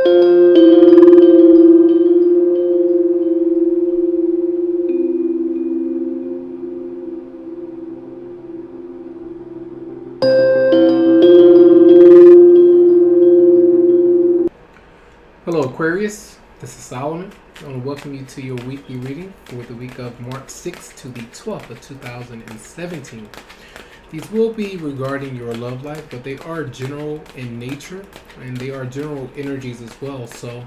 Hello Aquarius, this is Solomon. I want to welcome you to your weekly reading for the week of March 6th to the 12th of 2017. These will be regarding your love life, but they are general in nature and they are general energies as well. So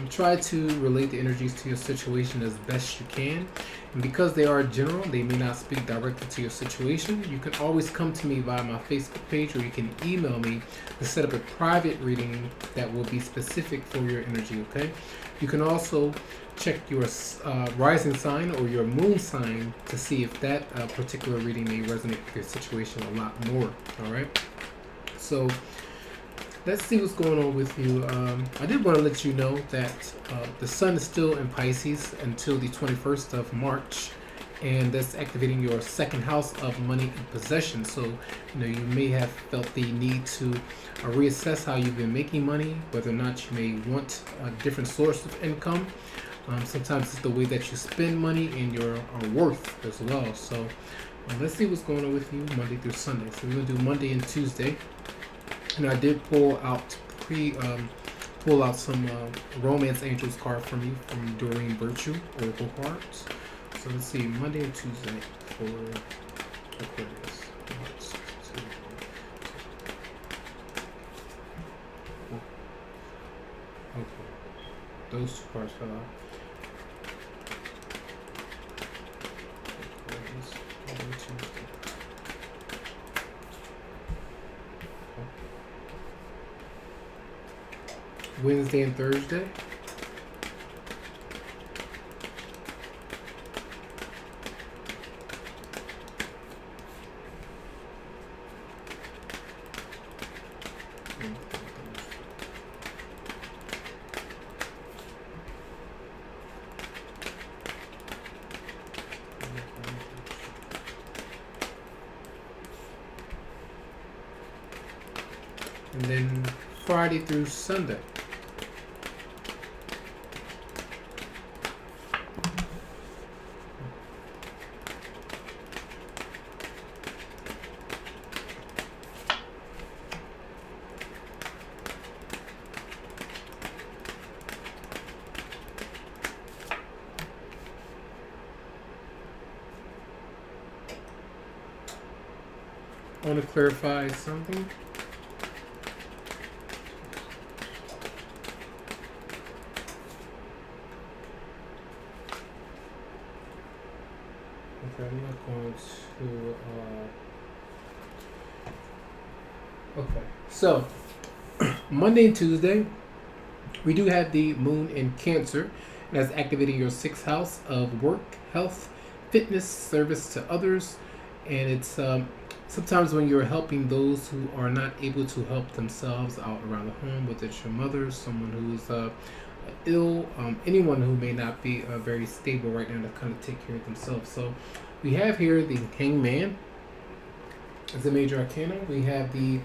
try to relate the energies to your situation as best you can. And because they are general, they may not speak directly to your situation. You can always come to me via my Facebook page, or you can email me to set up a private reading that will be specific for your energy, okay? You can also check your rising sign or your moon sign to see if that particular reading may resonate with your situation a lot more, all right? So let's see what's going on with you. I did want to let you know that the sun is still in Pisces until the 21st of March, and that's activating your second house of money and possession. So, you may have felt the need to reassess how you've been making money, whether or not you may want a different source of income. Sometimes it's the way that you spend money and your worth as well. So let's see what's going on with you Monday through Sunday. So we're going to do Monday and Tuesday. And I did pull out some Romance Angels card from you from Doreen Virtue Oracle cards. So let's see, Monday and Tuesday for Aquarius. Okay, those two cards fell out. Wednesday and Thursday. And then Friday through Sunday. I want to clarify something. Okay, I'm not going to. Okay, so Monday and Tuesday, we do have the moon in Cancer. That's activating your sixth house of work, health, fitness, service to others, and it's sometimes when you're helping those who are not able to help themselves out around the home, whether it's your mother, someone who's ill, anyone who may not be very stable right now to kind of take care of themselves. So we have here the Hangman as a major arcana. We have the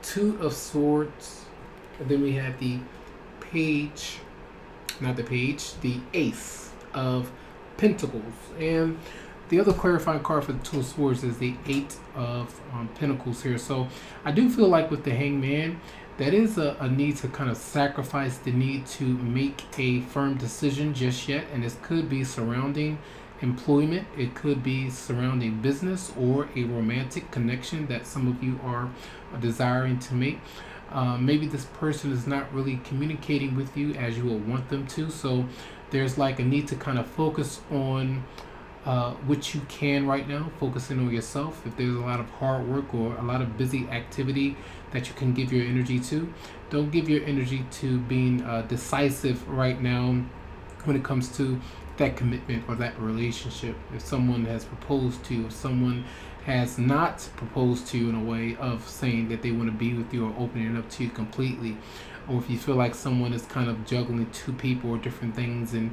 Two of Swords, and then we have the Page, the Ace of Pentacles. And the other clarifying card for the Two of Swords is the Eight of Pentacles here. So I do feel like with the Hangman, that is a need to kind of sacrifice the need to make a firm decision just yet. And this could be surrounding employment. It could be surrounding business or a romantic connection that some of you are desiring to make. Maybe this person is not really communicating with you as you would want them to. So there's like a need to kind of focus on what you can right now, focusing on yourself. If there's a lot of hard work or a lot of busy activity that you can give your energy to, don't give your energy to being decisive right now when it comes to that commitment or that relationship. If someone has proposed to you, if someone has not proposed to you in a way of saying that they want to be with you or opening it up to you completely, or if you feel like someone is kind of juggling two people or different things and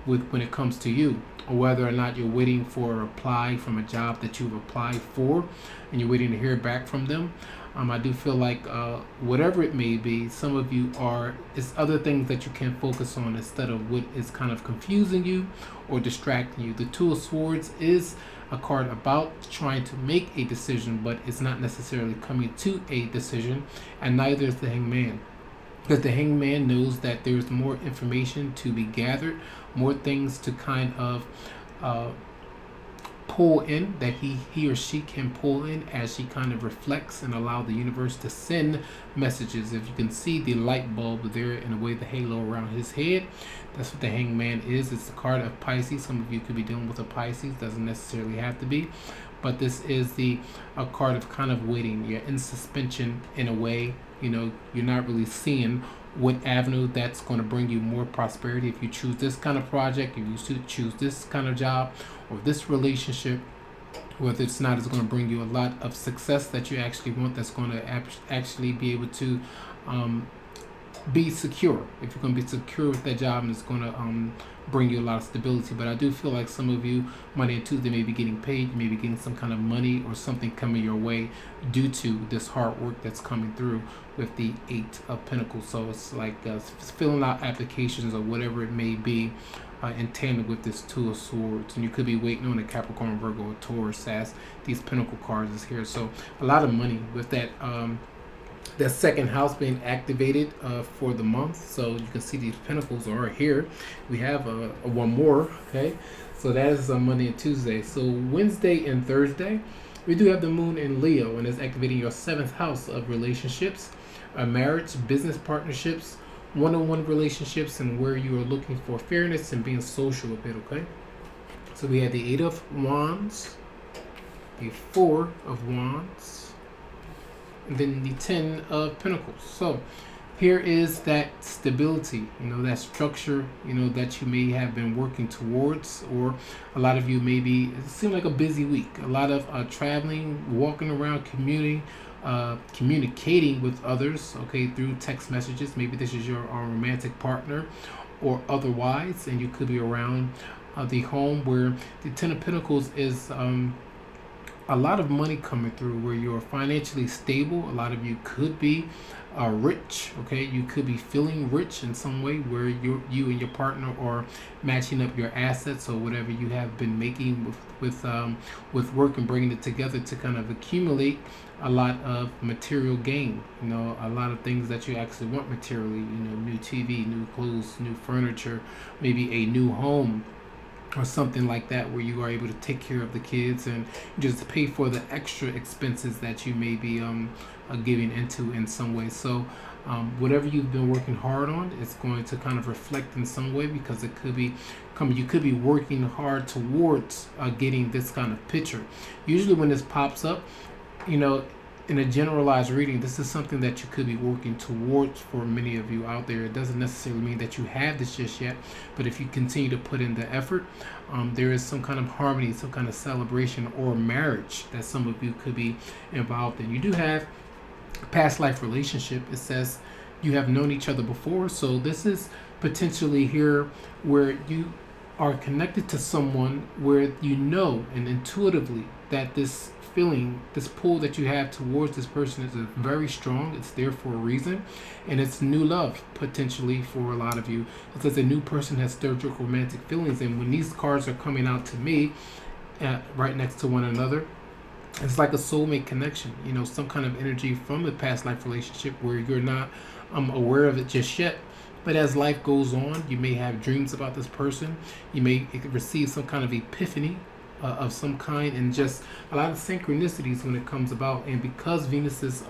when it comes to you, or whether or not you're waiting for a reply from a job that you've applied for and you're waiting to hear back from them, I do feel like whatever it may be, some of you it's other things that you can focus on instead of what is kind of confusing you or distracting you. The Two of Swords is a card about trying to make a decision, but it's not necessarily coming to a decision, and neither is the Hangman. Because the Hangman knows that there's more information to be gathered, more things to kind of pull in, that he or she can pull in as she kind of reflects and allow the universe to send messages. If you can see the light bulb there in a way, the halo around his head, that's what the Hangman is. It's the card of Pisces. Some of you could be dealing with a Pisces, doesn't necessarily have to be, but this is a card of kind of waiting. You're in suspension in a way. You know, you're not really seeing what avenue that's going to bring you more prosperity. If you choose this kind of project, if you choose this kind of job or this relationship, whether it's not, it's going to bring you a lot of success that you actually want, that's going to actually be able to be secure. If you're going to be secure with that job, and it's going to bring you a lot of stability. But I do feel like some of you, Monday and Tuesday, may be getting paid. You may be getting some kind of money or something coming your way due to this hard work that's coming through with the Eight of Pentacles. So it's like filling out applications or whatever it may be in tandem with this Two of Swords. And you could be waiting on a Capricorn, Virgo, or Taurus as these Pentacle cards is here. So a lot of money with that that second house being activated for the month. So you can see these Pentacles are here. We have one more, okay? So that is on Monday and Tuesday. So Wednesday and Thursday, we do have the moon in Leo, and it's activating your 7th house of relationships, marriage, business partnerships, one-on-one relationships, and where you are looking for fairness and being social a bit, okay? So we have the 8 of Wands, the 4 of Wands, and then the 10 of Pentacles. So here is that stability, that structure, that you may have been working towards, or a lot of you maybe, it seemed like a busy week, a lot of traveling, walking around, communicating with others, okay, through text messages. Maybe this is your romantic partner or otherwise, and you could be around the home, where the 10 of Pentacles is a lot of money coming through, where you're financially stable. A lot of you could be rich, okay? You could be feeling rich in some way, where you and your partner are matching up your assets or whatever you have been making with work, and bringing it together to kind of accumulate a lot of material gain. A lot of things that you actually want materially. New TV, new clothes, new furniture, maybe a new home, or something like that, where you are able to take care of the kids and just pay for the extra expenses that you may be giving into in some way. So whatever you've been working hard on, it's going to kind of reflect in some way, because it could be you could be working hard towards getting this kind of picture. Usually when this pops up, in a generalized reading, this is something that you could be working towards for many of you out there. It doesn't necessarily mean that you have this just yet, but if you continue to put in the effort, there is some kind of harmony, some kind of celebration or marriage that some of you could be involved in. You do have a past life relationship. It says you have known each other before, so this is potentially here where you are connected to someone, where and intuitively that this feeling, this pull that you have towards this person is very strong. It's there for a reason, and it's new love potentially for a lot of you. It says a new person has stirred your romantic feelings, and when these cards are coming out to me right next to one another, it's like a soulmate connection, some kind of energy from the past life relationship, where you're not aware of it just yet. But as life goes on, you may have dreams about this person. You may receive some kind of epiphany of some kind, and just a lot of synchronicities when it comes about. And because Venus is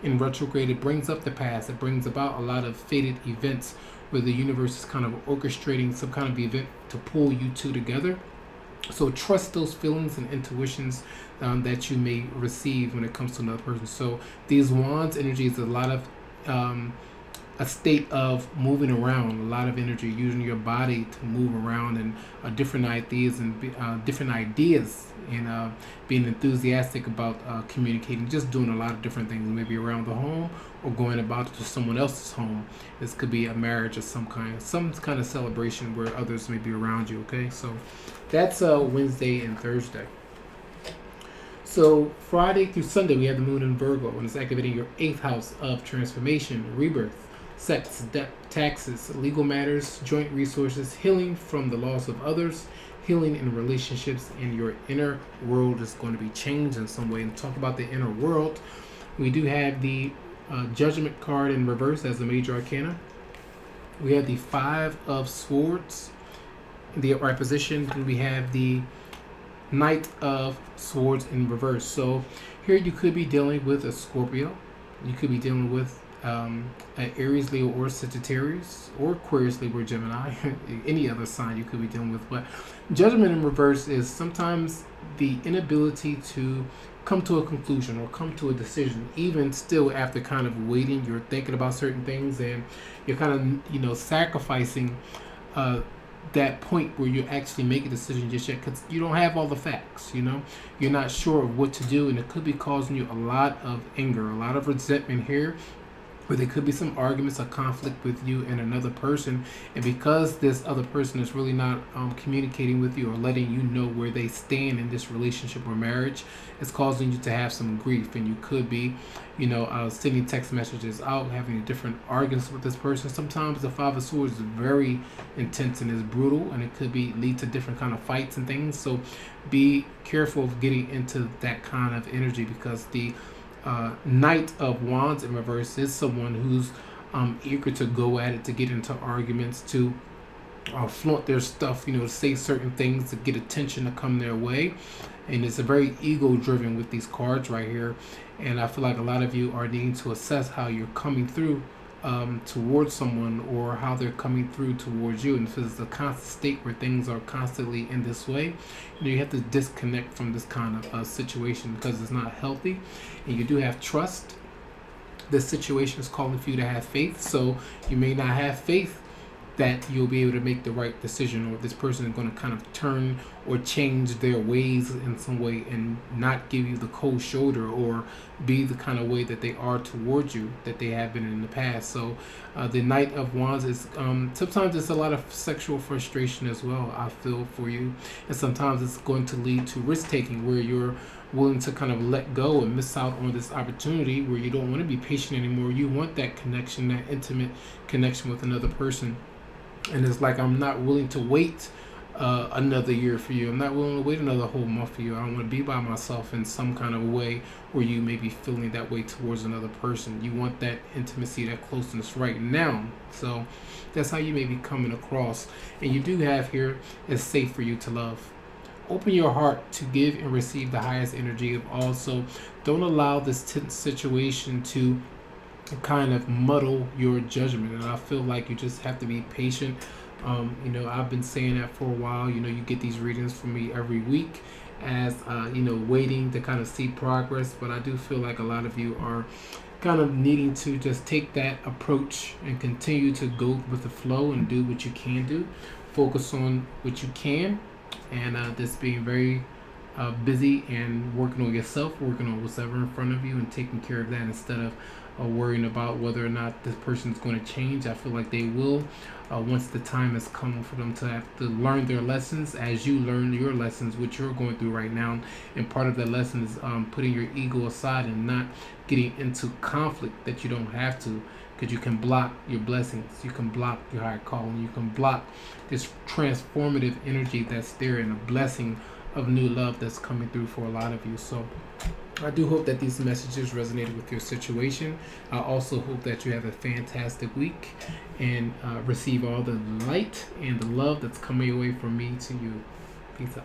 in retrograde, it brings up the past. It brings about a lot of fated events, where the universe is kind of orchestrating some kind of event to pull you two together. So trust those feelings and intuitions that you may receive when it comes to another person. So these wands energies, a lot of a state of moving around, a lot of energy, using your body to move around, and different ideas and being enthusiastic about communicating, just doing a lot of different things, maybe around the home or going about to someone else's home. This could be a marriage of some kind of celebration where others may be around you, okay? So that's Wednesday and Thursday. So Friday through Sunday, we have the moon in Virgo, and it's activating your 8th house of transformation, rebirth, sex, debt, taxes, legal matters, joint resources, healing from the loss of others, healing in relationships, and your inner world is going to be changed in some way. And talk about the inner world, we do have the Judgment card in reverse as a major arcana. We have the 5 of Swords in the upright position, and we have the Knight of Swords in reverse. So here you could be dealing with a Scorpio. You could be dealing with an Aries, Leo, or Sagittarius, or Aquarius, Libra, Gemini, any other sign you could be dealing with. But Judgment in reverse is sometimes the inability to come to a conclusion or come to a decision, even still after kind of waiting. You're thinking about certain things, and you're kind of, sacrificing that point where you actually make a decision just yet, because you don't have all the facts. You're not sure of what to do, and it could be causing you a lot of anger, a lot of resentment here, where there could be some arguments or conflict with you and another person, and because this other person is really not communicating with you or letting you know where they stand in this relationship or marriage, it's causing you to have some grief. And you could be sending text messages out, having different arguments with this person. Sometimes the 5 of Swords is very intense and is brutal, and it could lead to different kind of fights and things. So be careful of getting into that kind of energy, because the Knight of Wands in reverse is someone who's eager to go at it, to get into arguments, to flaunt their stuff, to say certain things, to get attention to come their way. And it's a very ego driven with these cards right here. And I feel like a lot of you are needing to assess how you're coming through towards someone, or how they're coming through towards you. And if it's a constant state where things are constantly in this way, you have to disconnect from this kind of situation, because it's not healthy. And you do have trust. This situation is calling for you to have faith, so you may not have faith that you'll be able to make the right decision, or this person is going to kind of turn or change their ways in some way and not give you the cold shoulder, or be the kind of way that they are towards you that they have been in the past. So the Knight of Wands is sometimes it's a lot of sexual frustration as well, I feel, for you. And sometimes it's going to lead to risk taking, where you're willing to kind of let go and miss out on this opportunity, where you don't want to be patient anymore. You want that connection, that intimate connection with another person. And it's like, I'm not willing to wait another year for you. I'm not willing to wait another whole month for you. I want to be by myself in some kind of way, where you may be feeling that way towards another person. You want that intimacy, that closeness right now. So that's how you may be coming across. And you do have here, it's safe for you to love. Open your heart to give and receive the highest energy of all. So don't allow this tense situation to kind of muddle your judgment. And I feel like you just have to be patient. I've been saying that for a while. You get these readings from me every week as waiting to kind of see progress. But I do feel like a lot of you are kind of needing to just take that approach and continue to go with the flow and do what you can do. Focus on what you can, and just being very busy and working on yourself, working on what's ever in front of you, and taking care of that, instead of worrying about whether or not this person is going to change. I feel like they will, once the time has come for them to have to learn their lessons, as you learn your lessons, which you're going through right now. And part of that lesson is putting your ego aside and not getting into conflict that you don't have to, because you can block your blessings, you can block your higher calling, you can block this transformative energy that's there, and a blessing of new love that's coming through for a lot of you. So I do hope that these messages resonated with your situation. I also hope that you have a fantastic week, and receive all the light and the love that's coming away from me to you. Peace out.